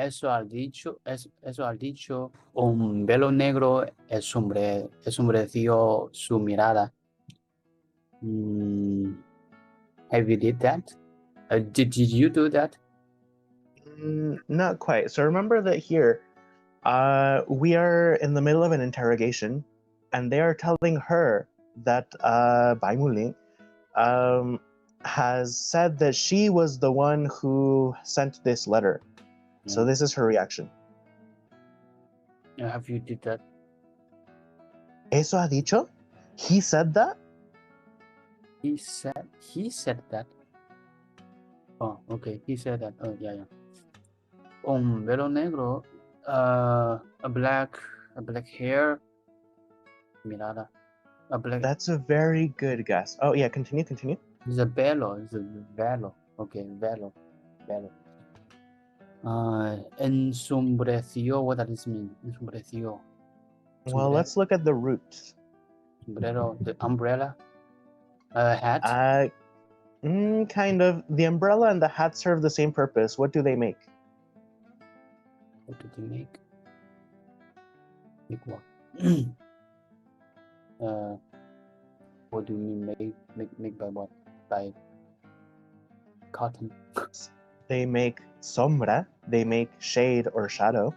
eso ha dicho, un velo negro ensombreció su mirada. Have you did that? Did you do that? Not quite. So remember that here, we are in the middle of an interrogation, and they are telling her that Bai Muling has said that she was the one who sent this letter. Yeah. So this is her reaction. Have you did that? ¿Eso ha dicho? He said that? He said that. Oh, okay. He said that. Oh, yeah. Un velo negro, a black hair, mirada. A black. That's a very good guess. Oh yeah, continue. It's a velo. Okay, velo. Ensombreció. What does this mean? Ensombreció. Well, let's look at the root. Sombrero, the umbrella. Hat. Kind of. The umbrella and the hat serve the same purpose. What do they make? What do they make? Make what? What do you mean make by what? By cotton? They make sombra. They make shade or shadow.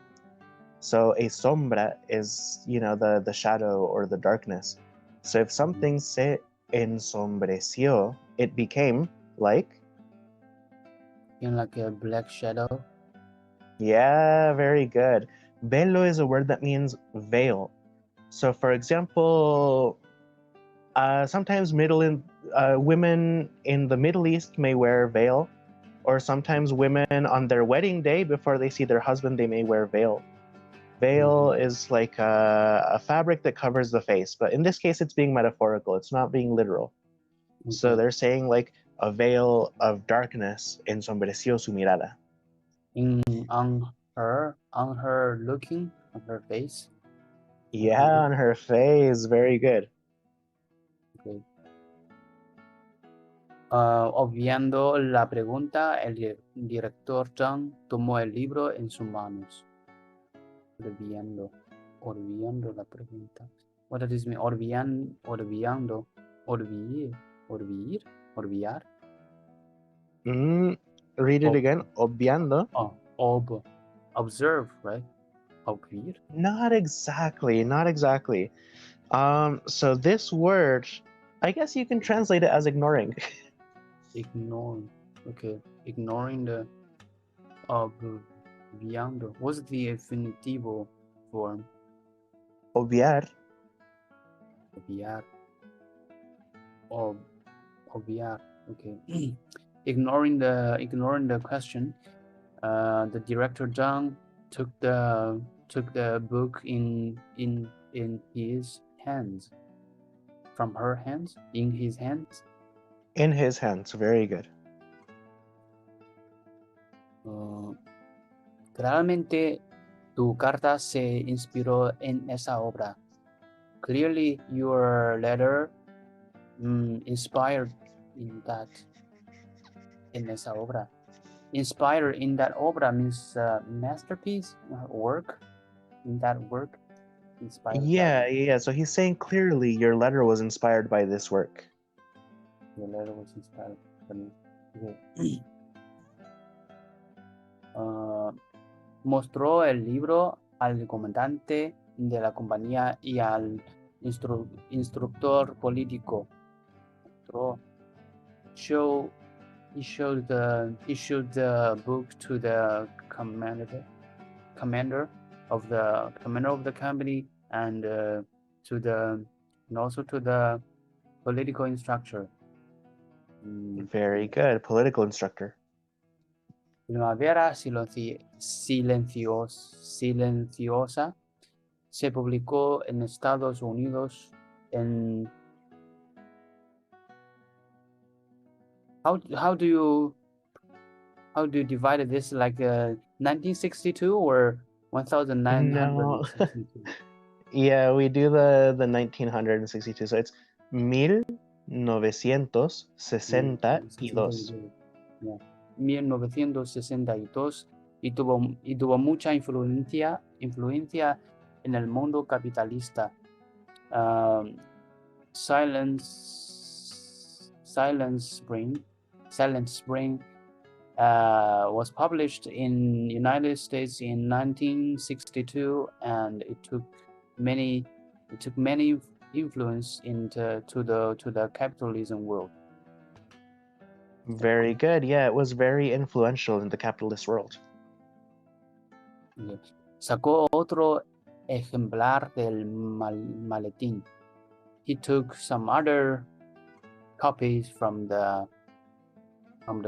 So a sombra is, the shadow or the darkness. So if something se ensombreció, it became like? Like a black shadow. Yeah, very good. Velo is a word that means veil. So for example, sometimes women in the Middle East may wear veil, or sometimes women on their wedding day before they see their husband, they may wear veil. Veil is like a fabric that covers the face, but in this case it's being metaphorical, it's not being literal. So they're saying like a veil of darkness ensombreció su mirada. On her looking, on her face. Yeah, on her face. Very good. Okay. Obviando la pregunta, el director Zhang tomó el libro en sus manos. Olvidando la pregunta. What does this mean? Olvidar. Read it again. Obviando. Observe, right? Obviar. Not exactly. So this word, I guess you can translate it as ignoring. Ignoring. Okay. Ignoring the obviando. What's the infinitivo form? Obviar. Obviar. Okay. Ignoring the question, the director Zhang took the book in his hands. From her hands? In his hands? In his hands. Very good. Claramente tu carta se inspiró en esa obra. Clearly your letter inspired in esa obra. Inspired in that obra means masterpiece, work. In that work, inspired. Yeah. So he's saying clearly your letter was inspired by this work. Your letter was inspired by me. Mostró el libro al comandante de la compañía y al instructor político. He showed the book to the commander of the company and also to the political instructor. Very good. Political instructor. Primavera silenciosa se publicó en Estados Unidos en How do you divide this, like 1962 or 1962? No. Yeah, we do the 1962. So it's 1962. Yeah. 1962. y tuvo mucha influencia en el mundo capitalista. Silent Spring was published in United States in 1962, and it took many influence to the capitalism world. Very good. Yeah, it was very influential in the capitalist world. Sacó otro ejemplar del maletín. He took some other copies from the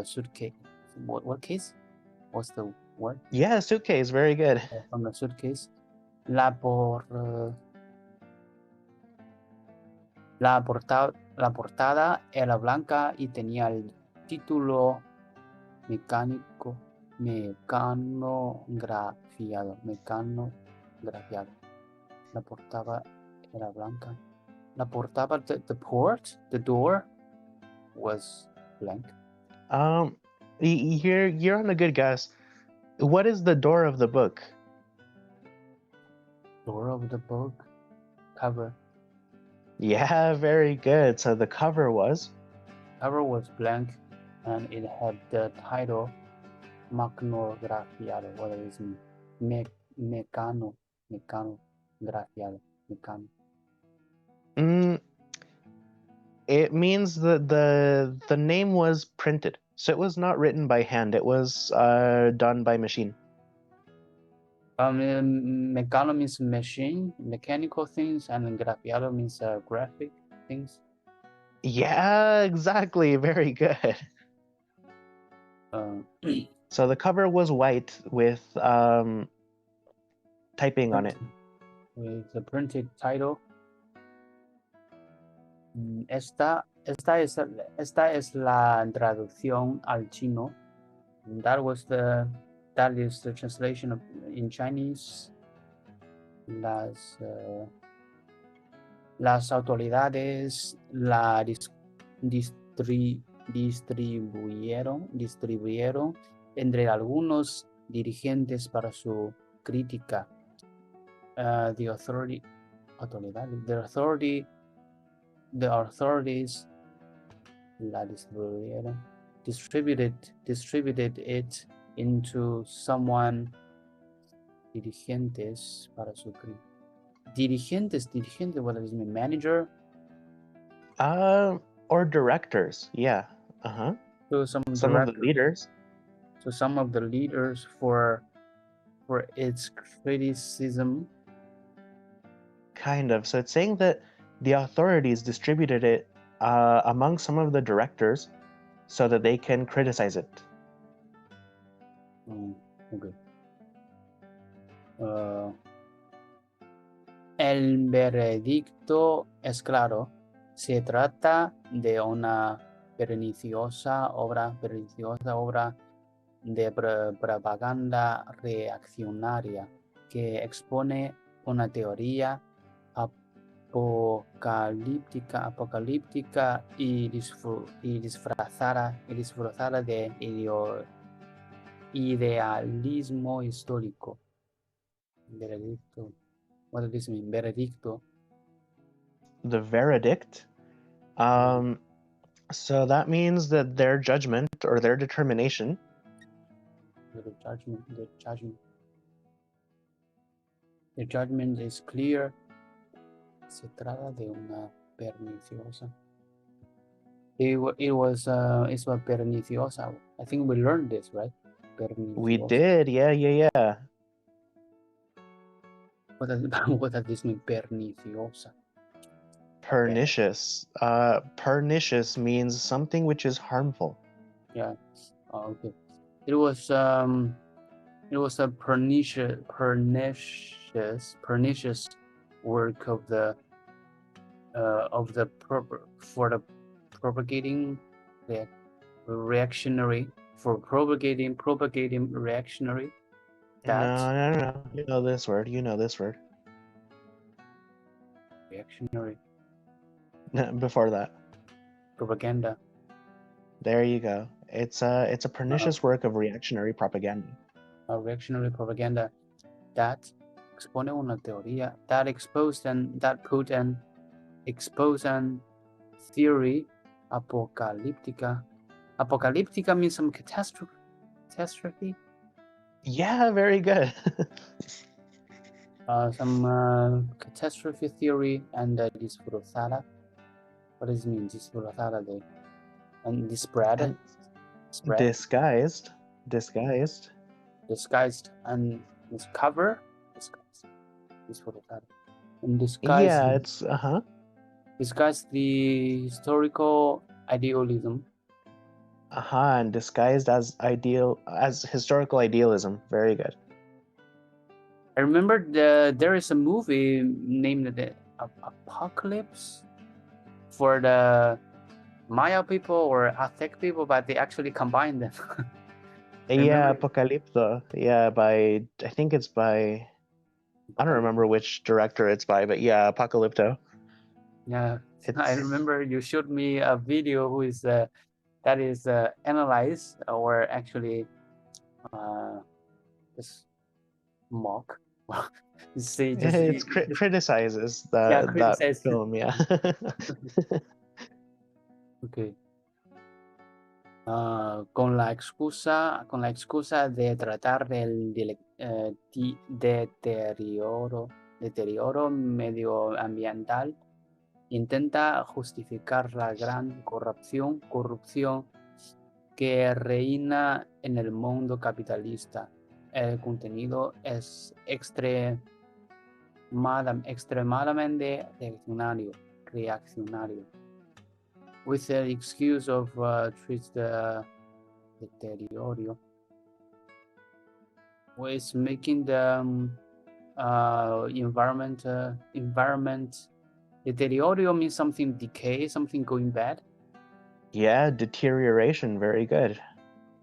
suitcase. What case? What's the word? Yeah, suitcase. Very good. From the suitcase. La portada era blanca y tenía el título mecanografiado. La portada era blanca. La portada, the door was blank. You're on a good guess. What is the door of the book? Door of the book, cover. Yeah, very good. So the cover was blank, and it had the title mecanografiado. What does it mean? Mecanografiado. It means that the name was printed. So it was not written by hand. It was done by machine. Mecano means machine, mechanical things, and grafiado means graphic things. Yeah, exactly. Very good. So the cover was white with typing on it. With the printed title. Esta es la traducción al chino. That is the translation in Chinese. Las autoridades la distribuyeron entre algunos dirigentes para su crítica. The authorities la distributed it into someone. Dirigentes para su crítica. Dirigentes, what does it mean? Manager? Or directors, yeah. So some of the leaders. So some of the leaders for its criticism. Kind of. So it's saying that the authorities distributed it among some of the directors so that they can criticize it. Okay. El veredicto es claro. Se trata de una perniciosa obra de propaganda reaccionaria que expone una teoría apocalíptica y disfrazada de idealismo histórico. Veredicto. What does this mean? Veredicto. The verdict. So that means that their judgment or their determination. The judgment is clear. Se trata de una perniciosa. It's a perniciosa. I think we learned this, right? Perniciosa. We did, yeah. What does this mean? Perniciosa. Pernicious. Pernicious means something which is harmful. Yeah. Okay. It was a pernicious work of the propagating reactionary reactionary. No. You know this word. Reactionary. Before that. Propaganda. There you go. It's a pernicious work of reactionary propaganda. reactionary propaganda that expone una teoría that put an theory apocalyptica. Apocalyptica means some catastrophe. Yeah, very good. Some catastrophe theory and disfrazada. What does it mean, disfrazada? And disparate. Disguised and discover. Disfrazada. And disguise. Yeah, it's Disguise the historical idealism. And disguised as historical idealism. Very good. I remember there is a movie named the Apocalypse for the Maya people or Aztec people, but they actually combined them. Yeah, Apocalypto. Yeah, I think it's by, I don't remember which director it's by, but yeah, Apocalypto. Yeah, I remember you showed me a video that is analyzed or actually just mock. Criticizes that film, yeah. Okay. Con la excusa de tratar del deterioro medioambiental, intenta justificar la gran corrupción que reina en el mundo capitalista. El contenido es extremadamente reaccionario. With the excuse of treats the deterioro, was making the environment. Deterioro means something decay, something going bad. Yeah, deterioration. Very good.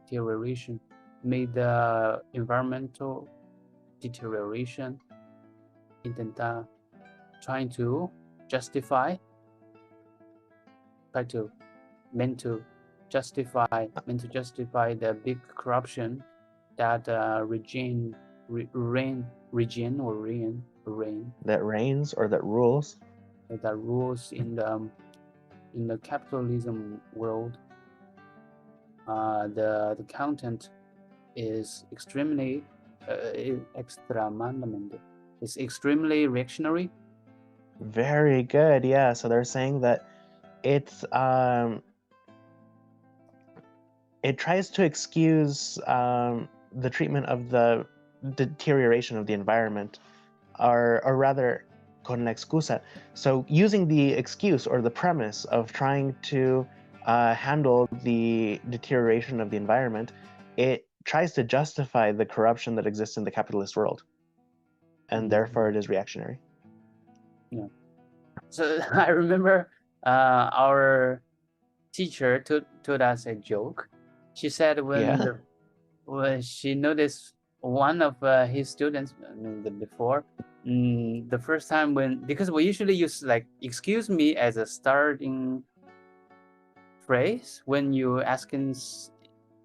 Deterioration made the environmental deterioration. Trying to justify meant to justify the big corruption that that reigns or that rules in the capitalism world. The content is extremely reactionary. Very good. Yeah, so they're saying that it tries to excuse the treatment of the deterioration of the environment, or rather, con la excusa. So using the excuse or the premise of trying to handle the deterioration of the environment, it tries to justify the corruption that exists in the capitalist world, and therefore it is reactionary. Yeah. So I remember our teacher told us a joke. She said when she noticed one of his students before, the first time because we usually use like "excuse me" as a starting phrase when you asking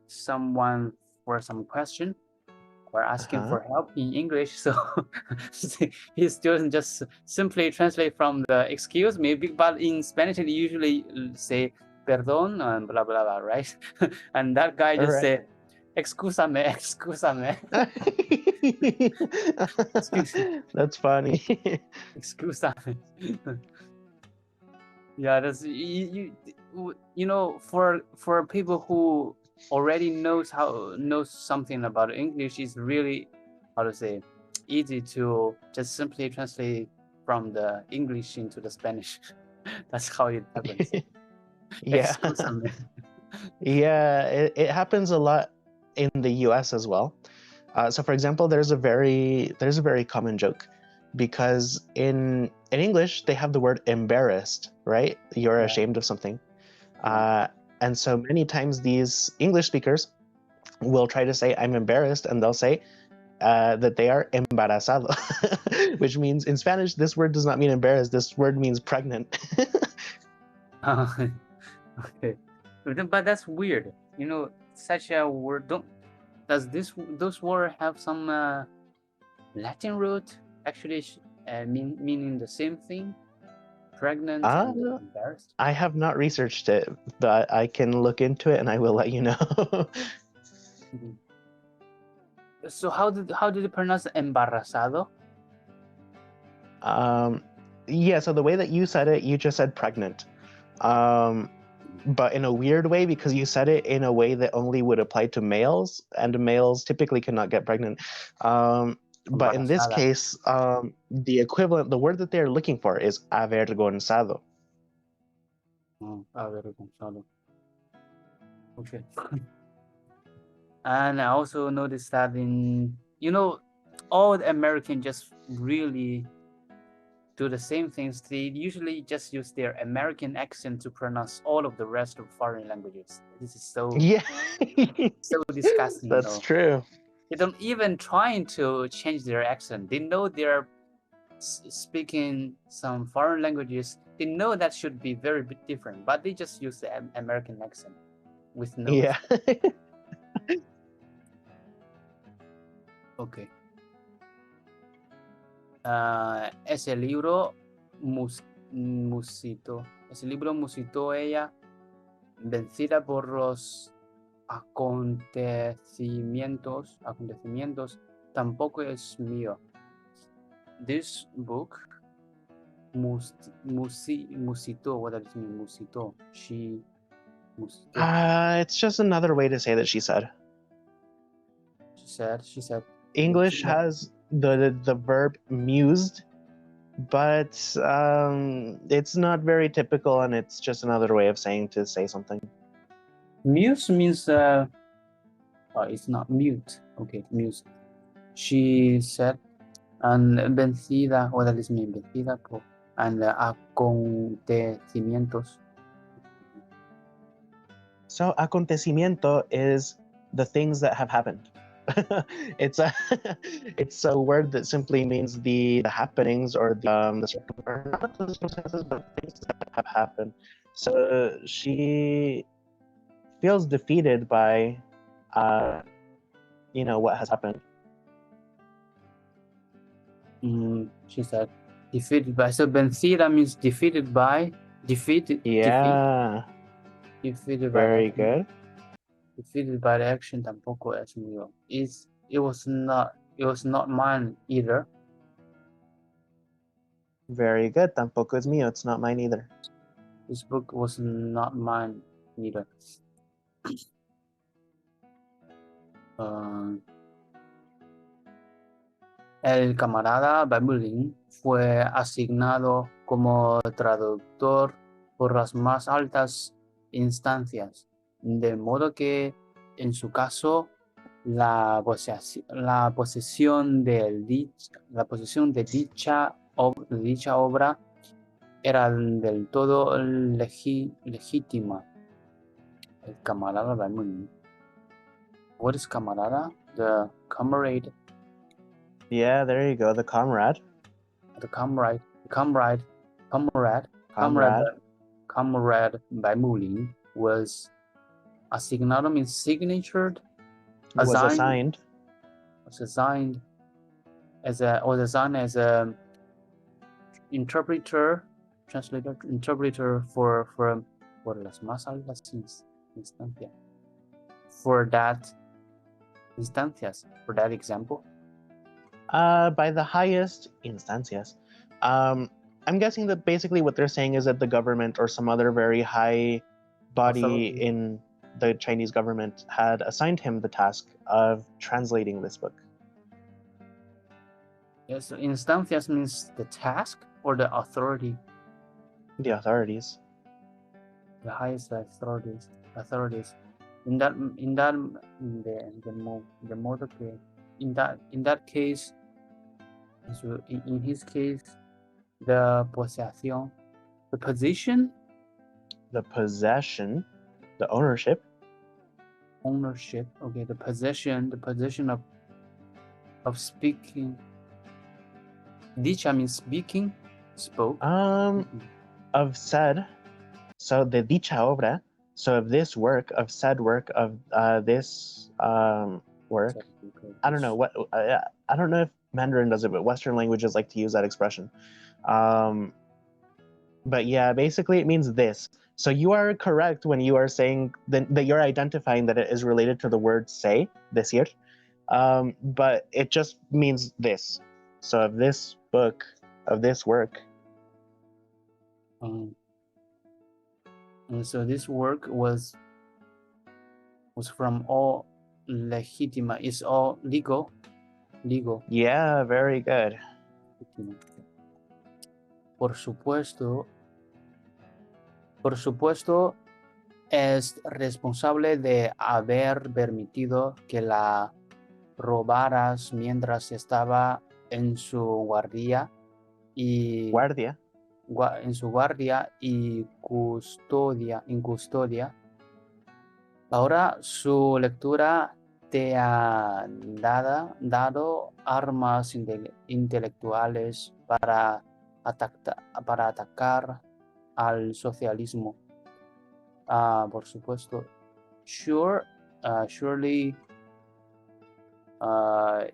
someone for some question or asking for help in English. So his student just simply translate from the "excuse me," but in Spanish they usually say "perdón" and blah blah blah, right? And that guy just say "excúsame." That's funny. Excúsame. Yeah, that's you know, for people who already knows something about English, is really, how to say, easy to just simply translate from the English into the Spanish. That's how it happens. Yeah. Yeah, it happens a lot in the US as well. So for example, there's a very common joke, because in English they have the word embarrassed, right? You're ashamed of something. And so many times these English speakers will try to say I'm embarrassed, and they'll say that they are embarazado, which means in Spanish this word does not mean embarrassed, this word means pregnant. Okay. But that's weird. You know, such a word does those words have some Latin root actually meaning the same thing? Pregnant and embarrassed? I have not researched it, but I can look into it and I will let you know. So how did you pronounce embarazado? Yeah, so the way that you said it, you just said pregnant. But in a weird way, because you said it in a way that only would apply to males, and males typically cannot get pregnant. But in this case, the equivalent, the word that they're looking for is avergonzado. Avergonzado. Okay. And I also noticed that all the Americans just really do the same things. They usually just use their American accent to pronounce all of the rest of foreign languages. This is so disgusting. That's true. They don't even trying to change their accent. They know they're speaking some foreign languages. They know that should be very different, but they just use the American accent with no. Yeah. Okay. Ese libro musitó ella, vencida por los acontecimientos, tampoco es mío. This book, musitó, what does it mean, musitó? It's just another way to say that she said. She said. English has the verb mused, but it's not very typical, and it's just another way of saying to say something. Muse means it's not mute. Okay, muse. She said, and vencida, what does it mean? Vencida por and acontecimientos. So acontecimiento is the things that have happened. It's a word that simply means the happenings or the circumstances, but things that have happened. So she feels defeated by what has happened. She said defeated by. So vencida means defeated by. Defeated. Yeah. Defeated by. Very good. Defeated by the action tampoco es mío. It was not mine either. Very good. Tampoco es mío. It's not mine either. This book was not mine either. El camarada Babulín fue asignado como traductor por las más altas instancias, de modo que en su caso la posesión de dicha obra era del todo legítima. El camarada Babulín. What is camarada? The comrade. Yeah, there you go. The comrade. The comrade Babulín was asignado means signatured. Was assigned as a interpreter for las más altas instancias. For that example. By the highest instancias. I'm guessing that basically what they're saying is that the government or some other very high body in the Chinese government had assigned him the task of translating this book. Yes, so instancias means the task or the authority? The authorities. The highest authorities. In that case, so in his case, the possession, the position, the possession, the ownership. Okay, the possession of speaking. Dicha means speaking, spoke. Of said. So the dicha obra. So of this work, of said work, of this work. I don't know what I don't know if Mandarin does it, but Western languages like to use that expression. But yeah, basically it means this. So you are correct when you are saying that you're identifying that it is related to the word say, decir, but it just means this. So of this book, of this work. And so this work was from all legitima. It's all legal. Yeah, very good. Por supuesto, es responsable de haber permitido que la robaras mientras estaba en su guardia y custodia. Ahora su lectura te ha dado armas intelectuales para atacar al socialismo. Por supuesto. Surely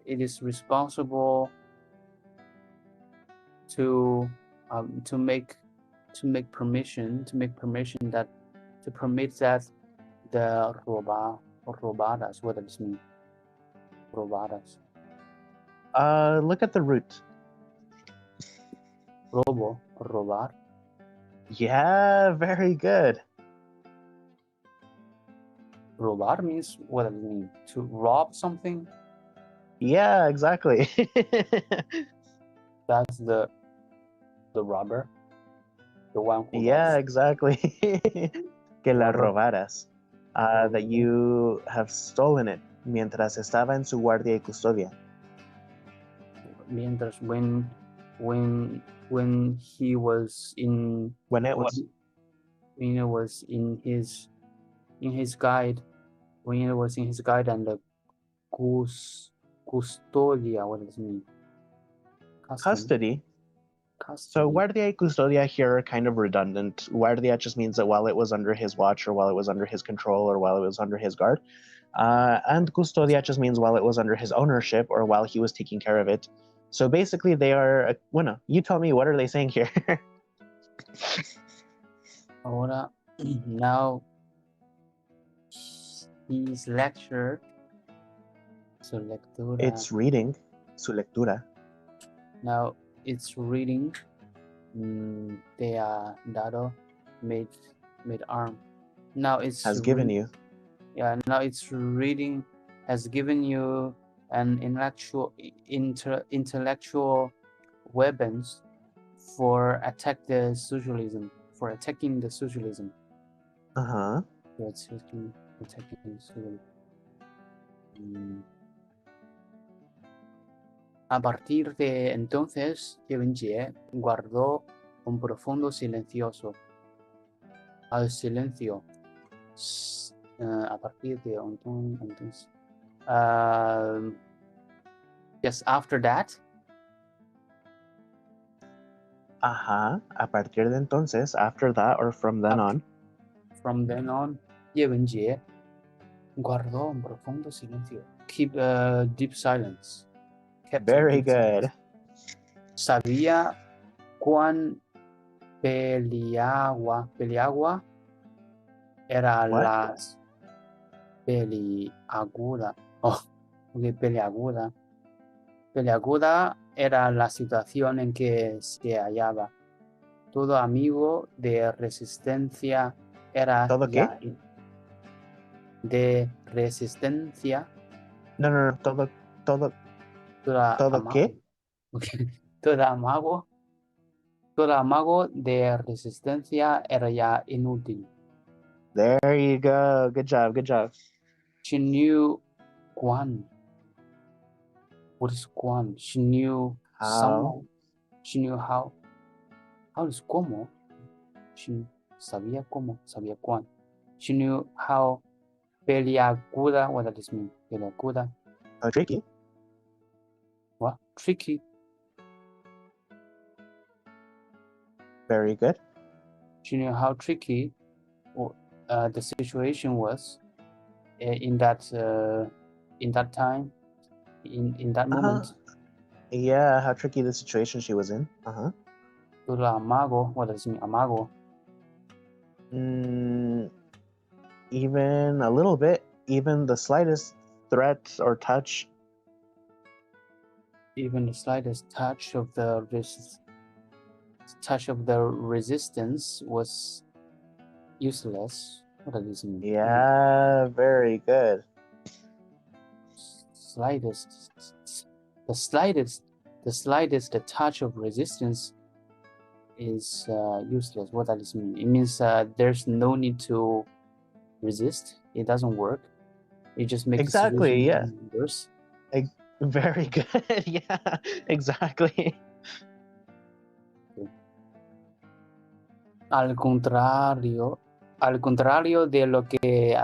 it is responsible to permit that the robadas, what does it mean? Robadas. Look at the root. Robar. Yeah, very good. Robar means, what does it mean? To rob something? Yeah, exactly. That's the robber. The one who Yeah, robs. exactly. Que la robaras. That you have stolen it mientras estaba en su guardia y custodia. Mientras, when he was in, when it was in his guide, when it was in his guide, and the custodia, what does it mean? Custody. So guardia y custodia here are kind of redundant. Guardia just means that while it was under his watch, or while it was under his control, or while it was under his guard. And custodia just means while it was under his ownership, or while he was taking care of it. So basically they are, bueno, you tell me, what are they saying here? Ahora, now his lecture, su lectura. It's reading, su lectura. Now it's reading, te ha dado, made arm. Now it's has given you. Yeah, now it's reading has given you an intellectual weapons for attacking the socialism. It's attacking socialism. A partir de entonces, Yevenjie guardó un profundo silencio. A partir de entonces. Yes, after that. A partir de entonces, after that, or from then on. From then on, Yevenjie guardó un profundo silencio. Keep deep silence. Very good. Sabía cuán peliagua era las peliaguda. Peliaguda era la situación en que se hallaba. Todo amigo de resistencia era ¿Todo qué? De resistencia. No, todo qué? Okay. Todo amago de resistencia era ya inútil. There you go. Good job. She knew cuán. What is cuán? She knew how. She knew how. How is cómo? She sabía cómo, sabía cuán. She knew how peliaguda. What does this mean? Peliaguda. Oh, tricky. What? Tricky. Very good. She knew how tricky the situation was in that in that time, in that moment. Yeah, how tricky the situation she was in. Yo la amago. What does it mean, amago? Even a little bit, even the slightest threat or touch. Even the slightest touch of the resistance was useless. What does this mean? Yeah, very good. The slightest touch of resistance is useless. What does this mean? It means there's no need to resist. It doesn't work. It just makes Exactly, the yeah. situation worse. Very good. Yeah, exactly. Al contrario de lo que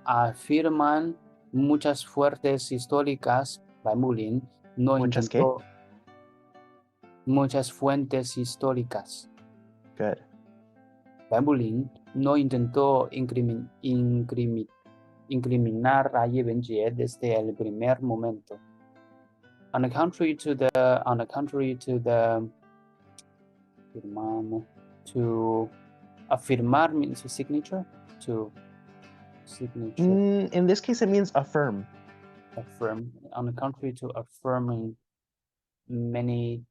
afirman muchas fuentes históricas, Baimulin no Muchas intentó muchas fuentes históricas. Good. Baimulin no intentó incriminar a Yebenjie desde el primer momento. On the contrary to afirmar means a signature. In this case, it means affirm. Affirm. On the contrary to affirming many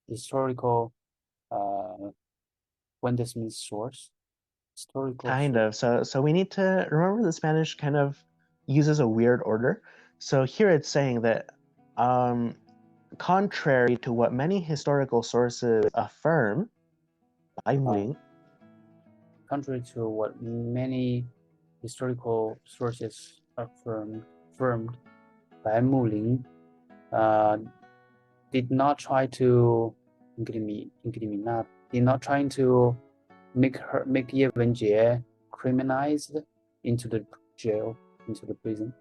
historical when this means source. Historical Kind source. of. So we need to remember the Spanish kind of uses a weird order. So here it's saying that contrary to what many historical sources affirm, contrary to what many historical sources affirmed, Baimulin did not try to incriminar, did not trying to make Yewenjie criminalized into the jail, into the prison.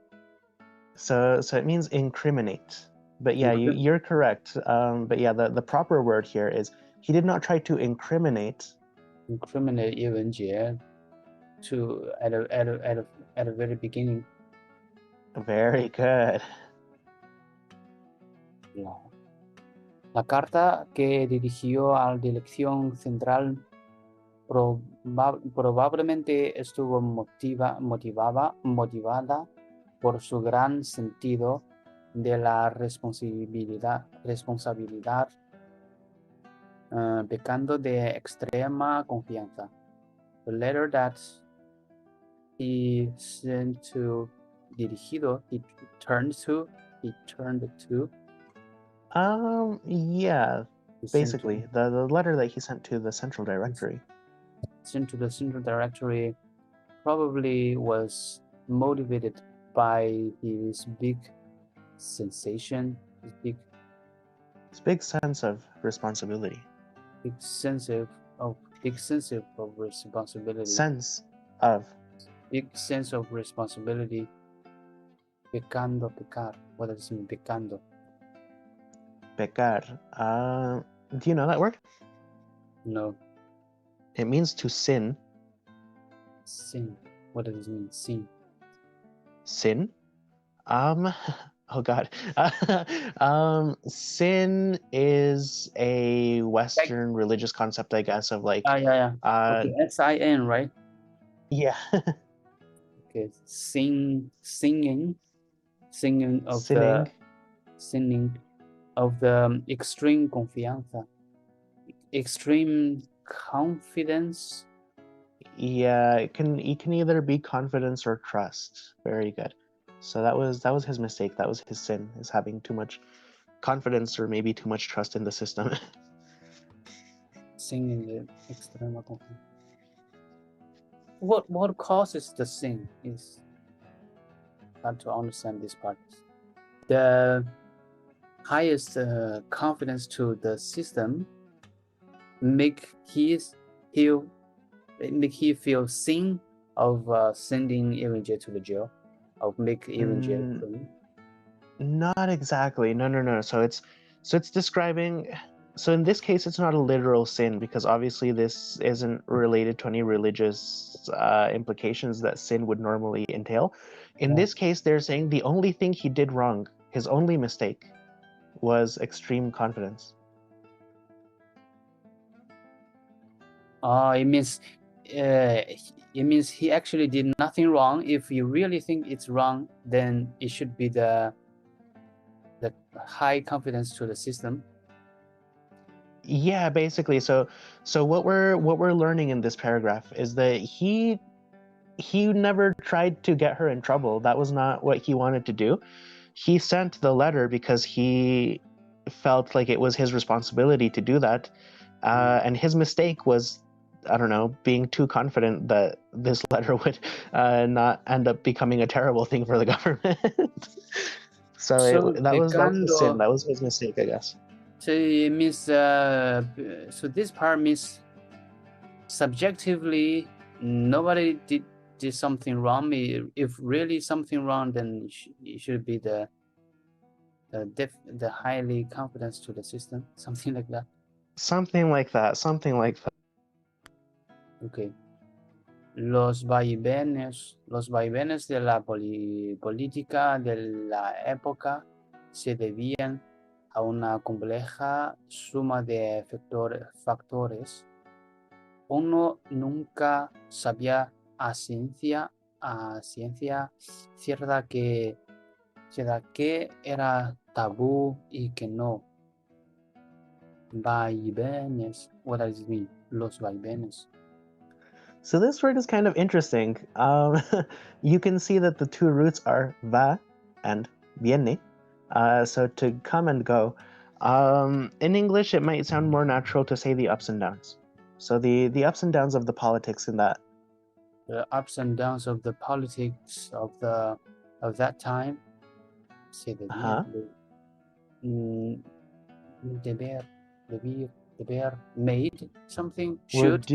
So it means incriminate. But yeah, you're correct. But yeah, the proper word here is he did not try to incriminate Yewenjie at a very beginning. Very good. La carta que dirigió a la dirección central probablemente estuvo motivada por su gran sentido de la responsabilidad pecando de extrema confianza. The letter that he sent to dirigido, he turned to. Yeah, basically the letter that he sent to the central directory. Sent to the central directory probably was motivated by his big sensation, his big sense of responsibility. Big sense of responsibility. Big sense of responsibility. Pecar. What does it mean, pecando? Pecar. Do you know that word? No. It means to sin. Sin. What does it mean, sin? Sin? Oh God. Sin is a Western religious concept, I guess, of like. Yeah. Okay, sin, right? Yeah. Okay, singing of the extreme confianza. Extreme confidence. Yeah, it can either be confidence or trust. Very good. So that was his mistake. That was his sin, is having too much confidence or maybe too much trust in the system. Singing the extrema confianza. What causes the sin is hard to understand this part. The highest confidence to the system make he feel sin of sending Yewenjie to the jail, of make Yewenjie. Not exactly. No. So it's describing So in this case, it's not a literal sin because obviously this isn't related to any religious implications that sin would normally entail. In this case, they're saying the only thing he did wrong, his only mistake, was extreme confidence. It means he actually did nothing wrong. If you really think it's wrong, then it should be the high confidence to the system. Yeah, basically. So what we're learning in this paragraph is that he never tried to get her in trouble. That was not what he wanted to do. He sent the letter because he felt like it was his responsibility to do that. And his mistake was, I don't know, being too confident that this letter would not end up becoming a terrible thing for the government. That was his sin. That was his mistake, I guess. So it means, so this part means subjectively, nobody did something wrong. If really something wrong, then it should be the highly confidence to the system, something like that. Something like that. Okay. Los vaivenes de la política de la época se debían a una compleja suma de factores. Uno nunca sabía a ciencia cierta que era tabú y que no. Vaivenes. What does it mean? Los vaivenes. So this word is kind of interesting. You can see that the two roots are va and viene. So to come and go. In English, it might sound more natural to say the ups and downs. So the ups and downs of the politics in that. The ups and downs of the politics of that time. Se debía deber made something should.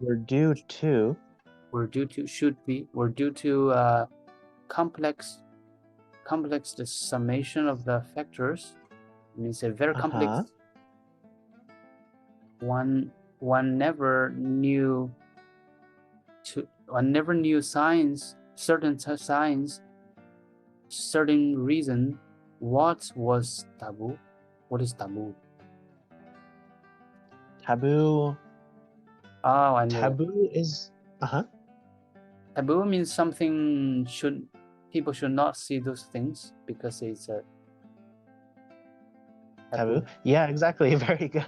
Were due to should be. Were due to complex the summation of the factors. It means a very complex. One never knew signs, certain signs, certain reason. What was taboo? What is taboo? Taboo. Oh, I know. Taboo is Taboo means something people should not see those things because it's a taboo. Yeah, exactly. Very good.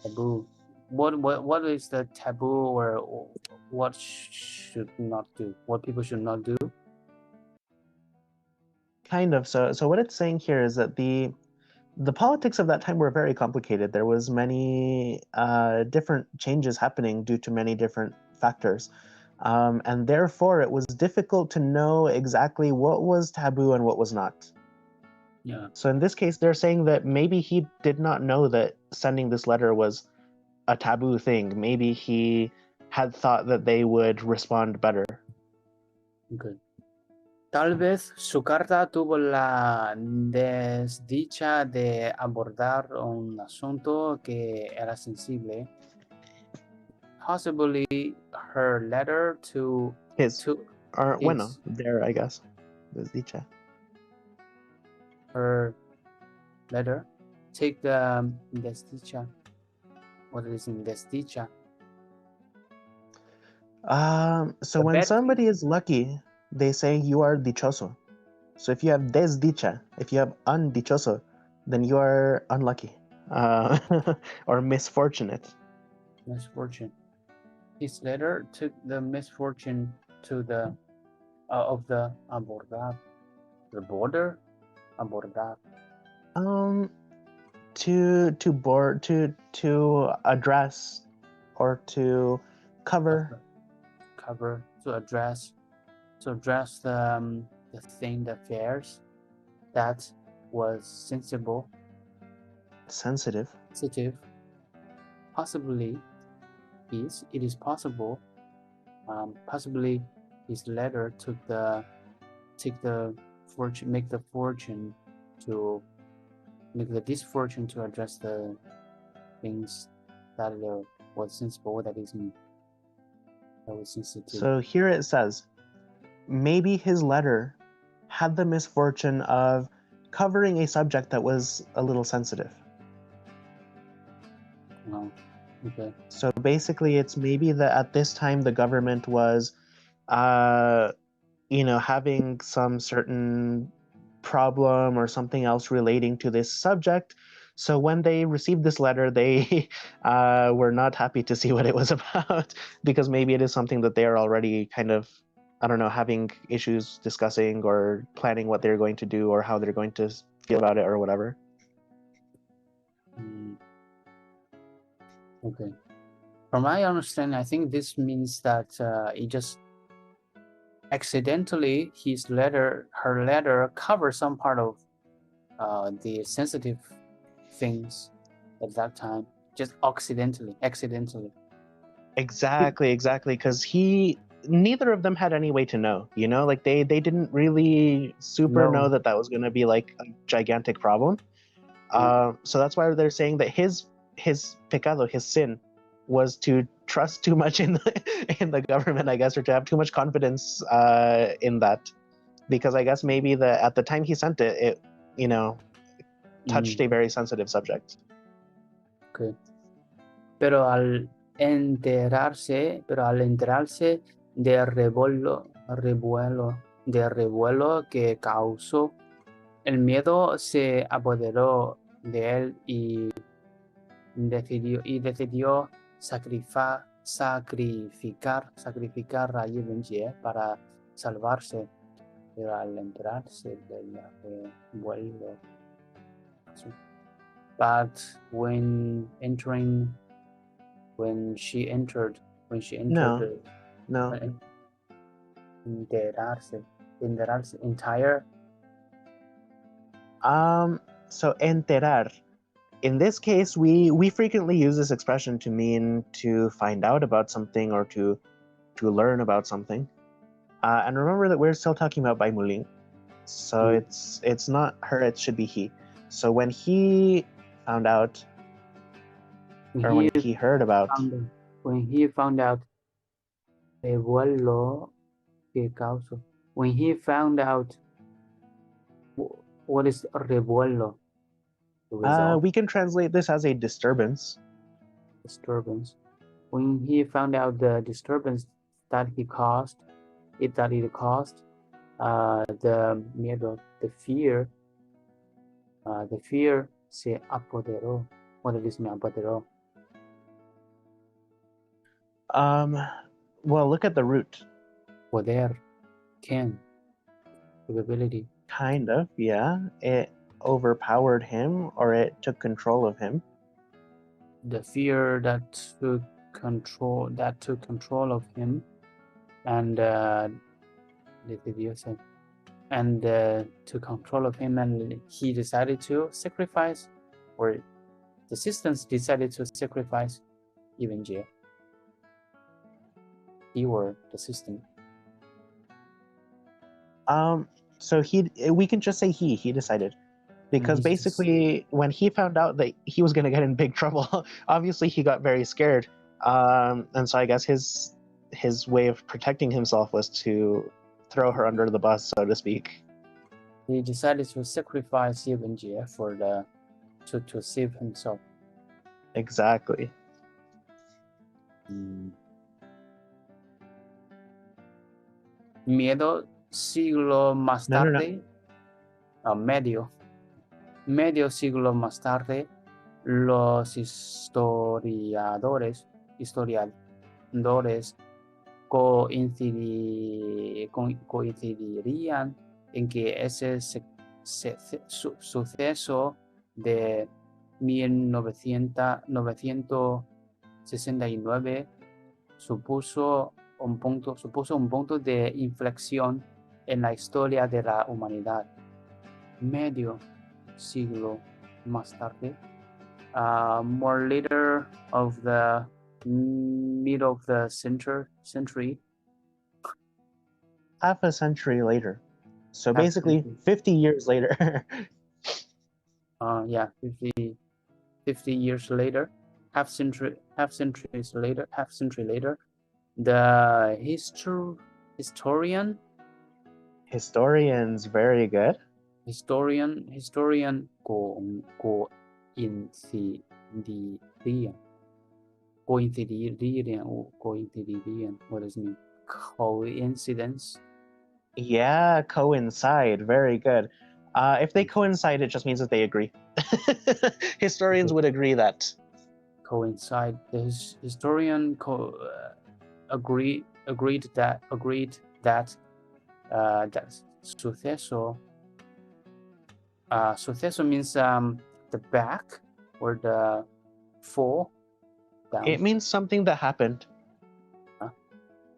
Taboo. What is the taboo, or what should not do? What people should not do? Kind of. So what it's saying here is that the politics of that time were very complicated. There was many different changes happening due to many different factors. And therefore, it was difficult to know exactly what was taboo and what was not. Yeah. So in this case, they're saying that maybe he did not know that sending this letter was a taboo thing. Maybe he had thought that they would respond better. Okay. Tal vez su carta tuvo la desdicha de abordar un asunto que era sensible. Possibly her letter to bueno, there, I guess. Desdicha. Her letter. Take the desdicha. What is in desdicha? So when somebody is lucky, they say you are dichoso. So if you have desdicha, if you have undichoso, then you are unlucky or misfortunate. Misfortune. His letter took the misfortune to the of the abordar. The border? Abordar. To address or to cover. To address the thing, the affairs that was sensitive. Possibly it is possible. Possibly his letter make the fortune to the misfortune to address the things that was sensible. What that is mean? That was sensitive. So here it says, maybe his letter had the misfortune of covering a subject that was a little sensitive. Oh, okay. So basically, it's maybe that at this time the government was, having some certain problem or something else relating to this subject. So when they received this letter, they were not happy to see what it was about, because maybe it is something that they are already kind of, I don't know, having issues discussing or planning what they're going to do or how they're going to feel about it or whatever. Okay. From my understanding, I think this means that it just accidentally her letter covered some part of the sensitive things at that time, just accidentally. Exactly, because neither of them had any way to know, like they didn't really super know that was going to be like a gigantic problem. So that's why they're saying that his pecado, his sin, was to trust too much in the government, I guess, or to have too much confidence in that, because I guess maybe at the time he sent it touched a very sensitive subject. Okay. Pero al enterarse del revuelo que causó, el miedo se apoderó de él y decidió sacrificar a Jie para salvarse, pero al enterarse del revuelo. But when she entered No. Enterarse, entire. So enterar. In this case, we frequently use this expression to mean to find out about something or to learn about something. And remember that we're still talking about by Mulin. So it's not her, it should be he. So when he found out, or when he heard about, when he found out revuelo que causó, when he found out what is revuelo, we can translate this as a disturbance. When he found out the disturbance that it caused, the miedo, the fear se apoderó. What does this mean, apoderó? Well, look at the root. Poder, capability. Kind of, yeah. It overpowered him, or it took control of him. The fear that took control of him, and took control of him, and he decided to sacrifice, or the systems decided to sacrifice even Jie. He or the system. So we can just say he decided, because basically when he found out that he was going to get in big trouble, obviously he got very scared, and so I guess his way of protecting himself was to throw her under the bus, so to speak. He decided to sacrifice even Jie to save himself. Exactly. Miedo siglo más tarde, medio siglo más tarde, los historiadores coincidirían en que ese suceso de 1969 supuso un punto de inflexión en la historia de la humanidad. Medio siglo más tarde, more later of the middle of the century. Half a century later. So basically 50 years later. Yeah, 50 years later, half century later, the Historians, very good. historian coincidirian, what does it mean? Coincidence. Yeah, coincide, very good. If they coincide, it just means that they agree. Historians would agree that. Coincide. The historian agreed that that suceso. Suceso means the back or the fall down. It means something that happened.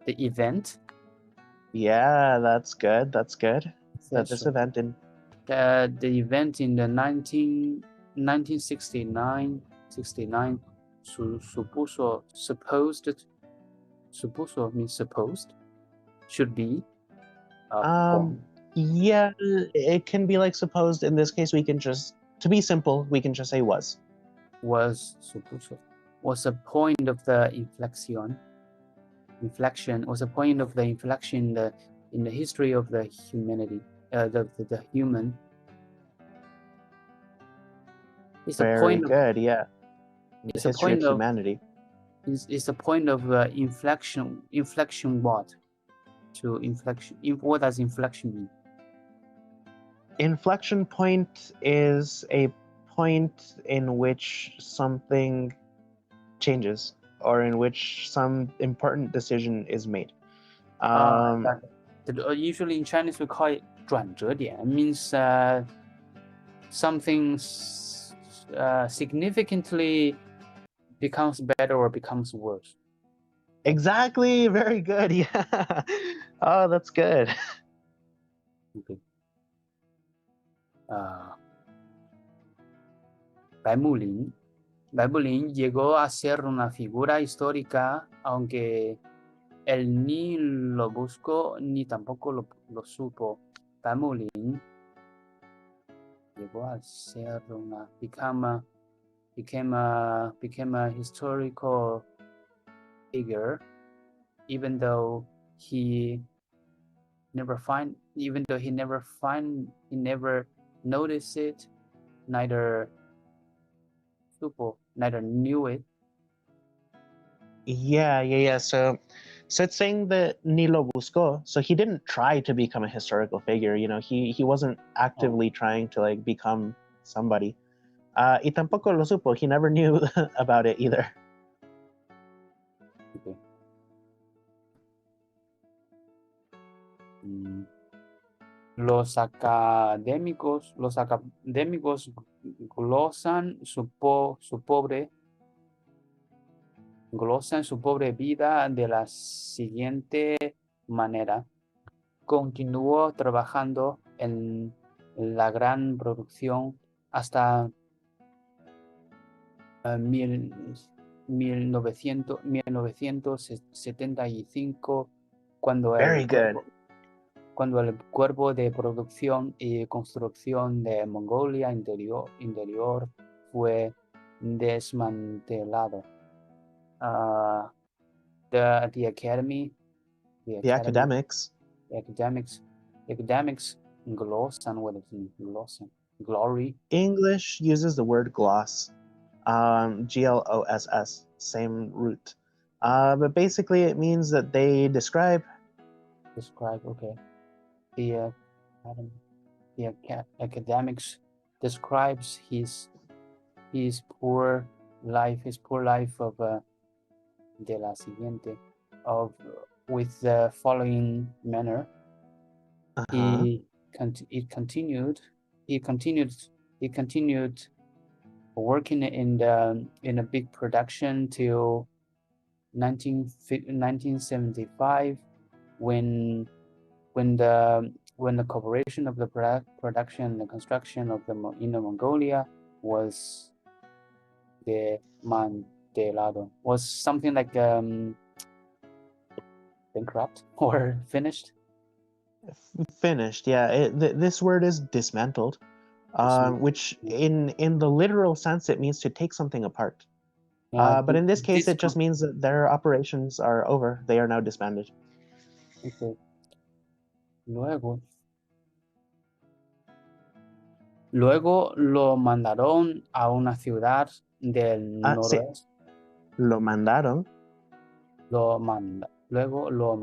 The event. Yeah, that's good. That's good. That this Suceso. event in The event in the 1969 supuso means supposed, should be. Yeah, it can be like supposed. In this case, we can just, to be simple, we can just say was. Was supuso. Was a point of the inflection. Was a point of the inflection in the history of the humanity. The human. It's Very a point good, yeah. It's The a history point of of humanity. It's a point of inflection. Inflection what? To inflection. What does inflection mean? Inflection point is a point in which something changes or in which some important decision is made. Usually in Chinese we call it 转折点. It means something significantly becomes better or becomes worse. Exactly, very good. Yeah. Oh, that's good. Okay. 白木林 llegó a ser una figura histórica, aunque él ni lo buscó ni tampoco lo supo. 白木林 llegó a ser became a historical figure, even though he never noticed it, neither knew it. Yeah. So it's saying that ni lo buscó. So he didn't try to become a historical figure. You know, he wasn't actively trying to like become somebody. Y tampoco lo supo. He never knew about it either. Okay. Los académicos glosan su pobre vida de la siguiente manera. Continuó trabajando en la gran producción hasta 1975, cuando Very good. Cuando el cuerpo de producción y construcción de Mongolia interior fue desmantelado. The academics glosan, what is it? Glory. English uses the word gloss. GLOSS, same root. But basically it means that they describe, Okay. The academics describes his poor life of de la siguiente with the following manner. He continued working in a big production till 1975, when the cooperation of the production and the construction of in Mongolia was desmantelado, was something like bankrupt or finished. Finished, yeah. This word is dismantled. which in the literal sense, it means to take something apart. But in this case, it just means that their operations are over. They are now disbanded. Okay. Luego lo mandaron a una ciudad del Sí. noroeste. Lo mandaron. Luego lo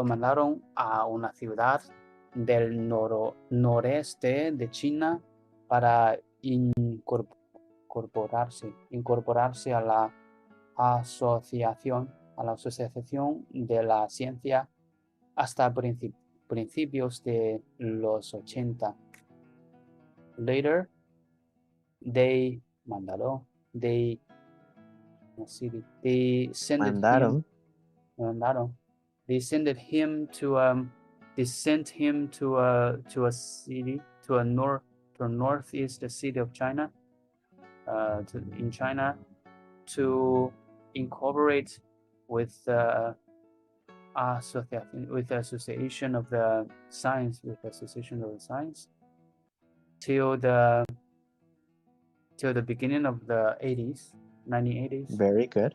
mandaron a una ciudad del noreste de China para incorporarse a la asociación de la ciencia hasta principios de los 80. Later, they sent him to a city, to a northeast city of China, in China, to incorporate with the association of the science, till the beginning of the 1980s. Very good.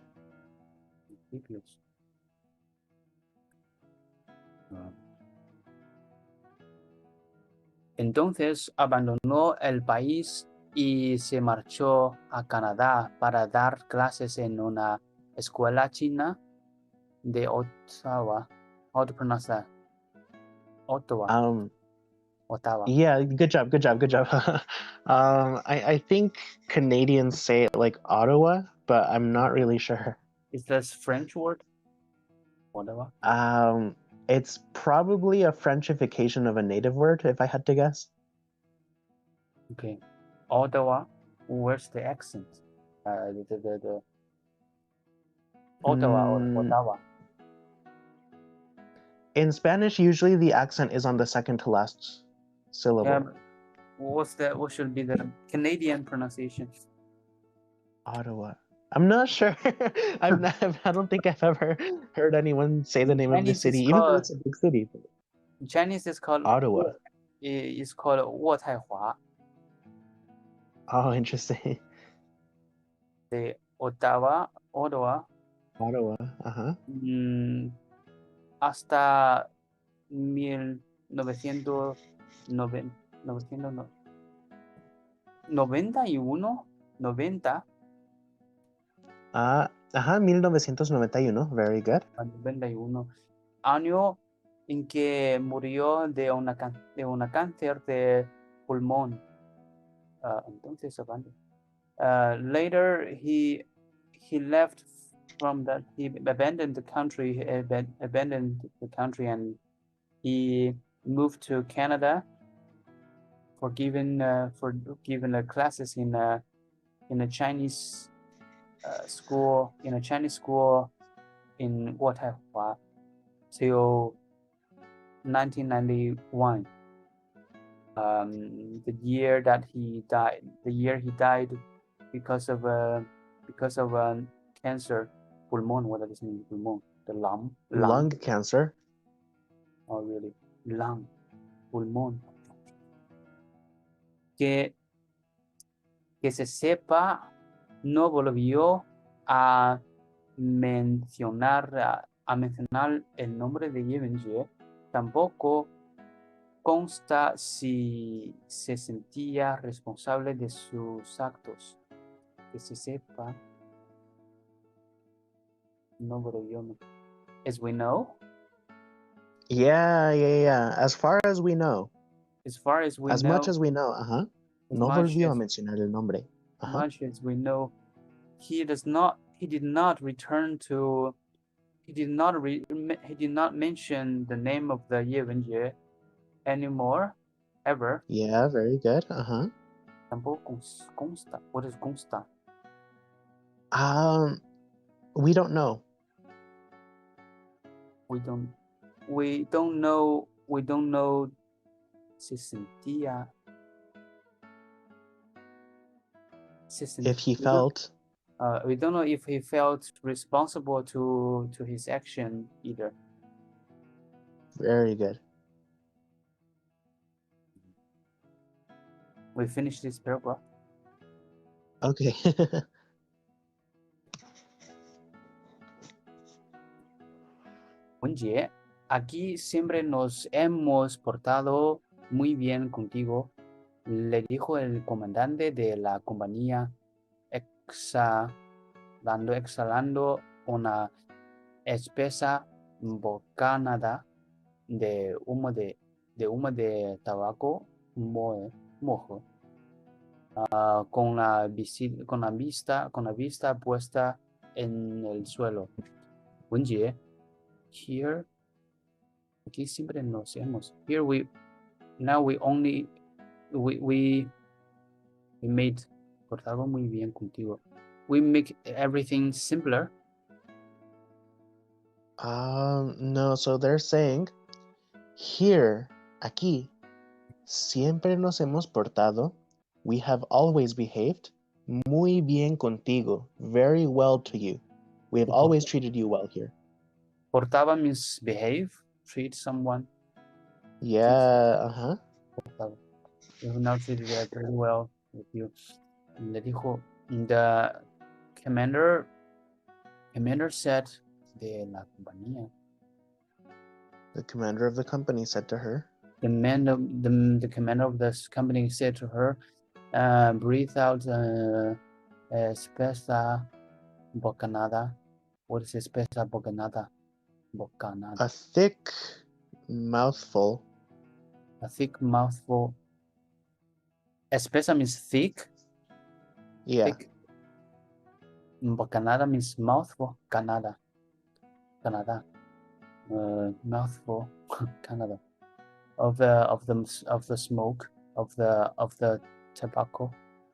Entonces abandonó el país y se marchó a Canadá para dar clases en una escuela china de Ottawa. How to pronounce that? Ottawa. Ottawa. Yeah, good job. I think Canadians say it like Ottawa, but I'm not really sure. Is this French word? Ottawa? It's probably a Frenchification of a native word, if I had to guess. Okay. Ottawa. Where's the accent? The Ottawa or Ottawa? In Spanish, usually the accent is on the second to last syllable. What should be the Canadian pronunciation? Ottawa. I'm not sure. I don't think I've ever heard anyone say the name of the city, even though it's a big city. In Chinese, it's called Ottawa. It's called 渥太华. Oh, interesting. The Ottawa. Hasta 1991. 1991. Very good. 91. Año en que murió de una cáncer de pulmón. Entonces, later he left from that. He abandoned the country, and he moved to Canada for giving classes in a Chinese school, in渥太华, till 1991. The year he died because of cancer, pulmón. What does it mean, pulmón? The lung cancer. Oh, really? Lung, pulmón. Que se sepa, no volvió a mencionar el nombre de Yevenge. Tampoco consta si se sentía responsable de sus actos. Que se sepa, no volvió. As we know? Yeah. As far as we know. As much as we know. No volvió a mencionar el nombre. As much as we know, he did not mention the name of the Yevenge anymore, ever. Yeah, very good. Tampoco consta. What is consta? We don't know. We don't know si sentía. If he felt. We don't know if he felt responsible to his action either. Very good. We finish this paragraph. Okay. Oye, aquí siempre nos hemos portado muy bien contigo, le dijo el comandante de la compañía, exhalando una espesa bocanada de humo de tabaco mojo, con la vista puesta en el suelo. Oye, here, aquí siempre nos hemos. Here we made portado muy bien contigo. We make everything simpler. No, so they're saying here, aquí, siempre nos hemos portado. We have always behaved muy bien contigo, very well to you. We have always treated you well here. Portaba means behave, treat someone. Yeah, uh-huh. Portaba. We have now treated it very well with you. Le dijo, the commander said de la compañía. The commander of the company said to her. The commander of this company said to her, breathe out espesa bocanada. What is espesa bocanada? Bocanada. A thick mouthful. A thick mouthful. Espesa means thick. Yeah. Thick. Bocanada means mouthful. Canada. Mouthful. Canada. Of the smoke of the tobacco.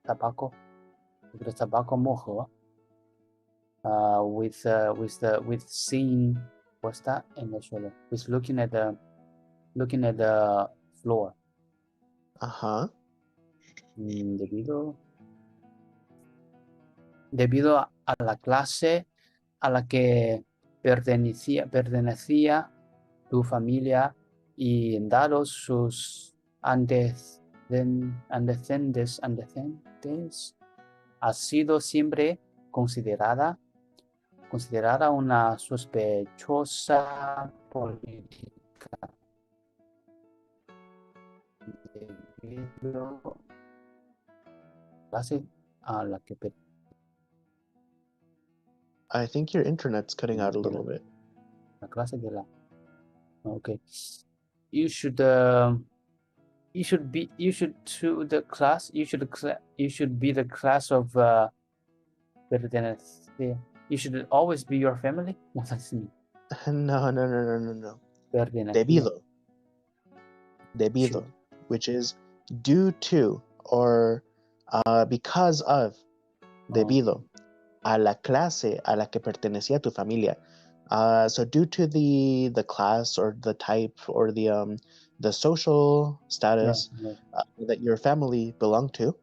Of the tobacco mojo. With seeing puesta en el suelo. With looking at the floor. Uh-huh. Debido a la clase a la que pertenecía tu familia y dados sus antecedentes, ha sido siempre considerada una sospechosa política. Debido a la clase a la que I think your internet's cutting out a little bit. La clase de la. Okay. You should be the class. You should be the class of pertenecer. You should always be your family. What does it mean? No. Pertenecer. Debido, which is due to or because of. Debido a la clase a la que pertenecía tu familia. So due to the class or the type or the social status that your family belonged to,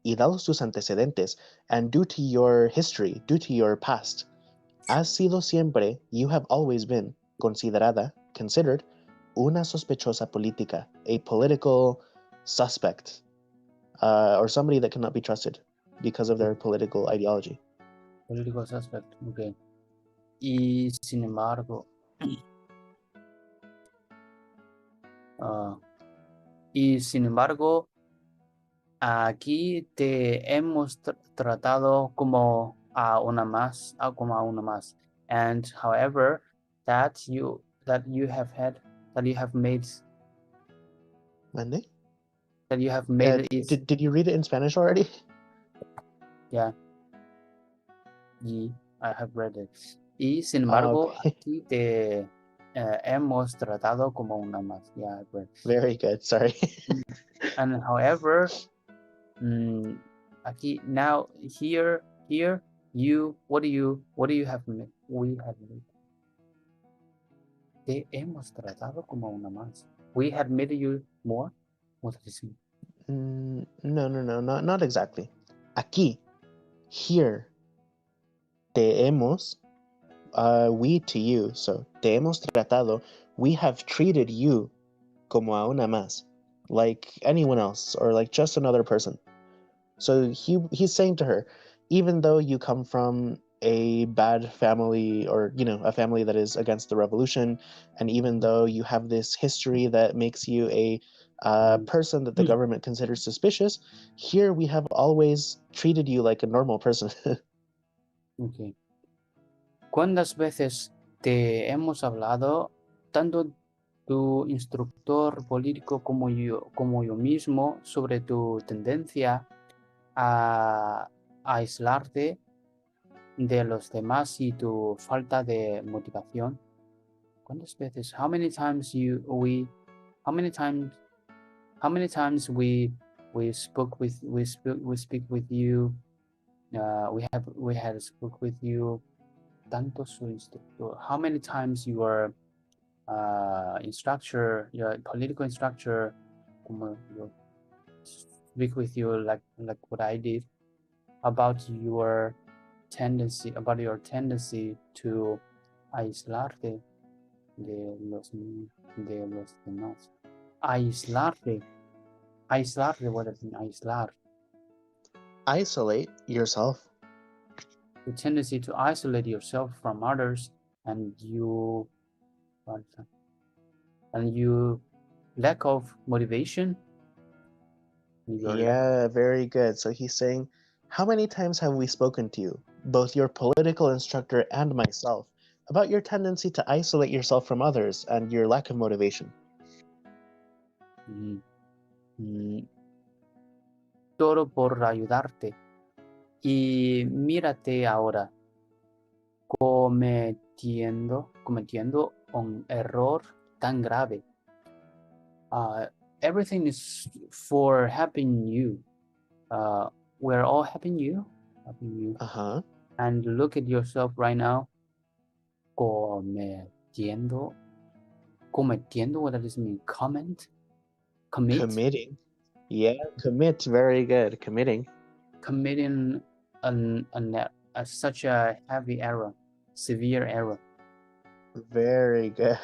y dados tus antecedentes, and due to your history, due to your past, has sido siempre, you have always been considered una sospechosa política, a political suspect, or somebody that cannot be trusted because of their political ideology. Political suspect, okay. Y sin embargo, aquí te hemos tratado como a una más. And however, that you have made. Monday? That you have made it. Did you read it in Spanish already? Yeah. I have read it. Y sin embargo, aquí te hemos tratado como una más. Yeah, I've read. Very good. Sorry. And however, aquí now here what do you have made? We have made. Te hemos tratado como una más. We have made you more. What does it mean? No, not exactly. Aquí, here, te hemos, we to you. So te hemos tratado. We have treated you como a una más. like anyone else or like just another person. So he's saying to her, even though you come from a bad family or, a family that is against the revolution, and even though you have this history that makes you a person that the government considers suspicious, here we have always treated you like a normal person. Okay. ¿Cuántas veces te hemos hablado, tanto tu instructor político como yo mismo, sobre tu tendencia a aislarte de los demás y tu falta de motivación? ¿Cuántas veces? How many times we speak with you? We had spoke with you. Tanto su instructor. How many times your instructor, your political instructor, speak with you like what I did about your tendency to aislarte de los demás. Aislarte, what does it mean? Aislar. Isolate yourself. The tendency to isolate yourself from others, and you lack of motivation. Yeah, very good. So he's saying, how many times have we spoken to you, both your political instructor and myself, about your tendency to isolate yourself from others and your lack of motivation? Todo por ayudarte. Y mírate ahora, cometiendo un error tan grave. Everything is for helping you. We're all helping you. Uh-huh. And look at yourself right now. Cometiendo, what does this mean? Commit? Committing. Yeah, commit. Very good. Committing. Committing such a heavy error, severe error. Very good.